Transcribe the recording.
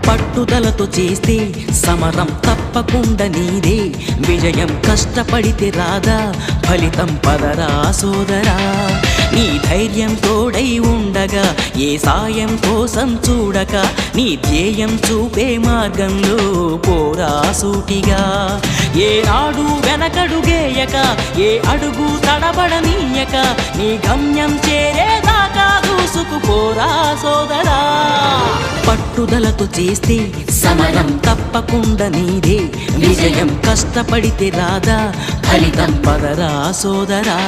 పట్టుదలతో చేస్తే సమరం తప్పకుండా నీదే, విజయం కష్టపడితే రాదా ఫలితం పదరా సోదరా. నీ ధైర్యం తోడై ఉండగా ఏ సాయం కోసం చూడక, నీ ధ్యేయం చూపే మార్గంలో పోరా సూటిగా. ఏ నాడు వెనకడుగేయక, ఏ అడుగు తడబడనీయక, నీ గమ్యం చేరేదాకా దూసుకుపోరా సోదరా. పట్టుదలతో చేస్తే సమరం తప్పకుండా నీదే, విజయం కష్టపడితే రాదా ఫలితం పదరా సోదరా.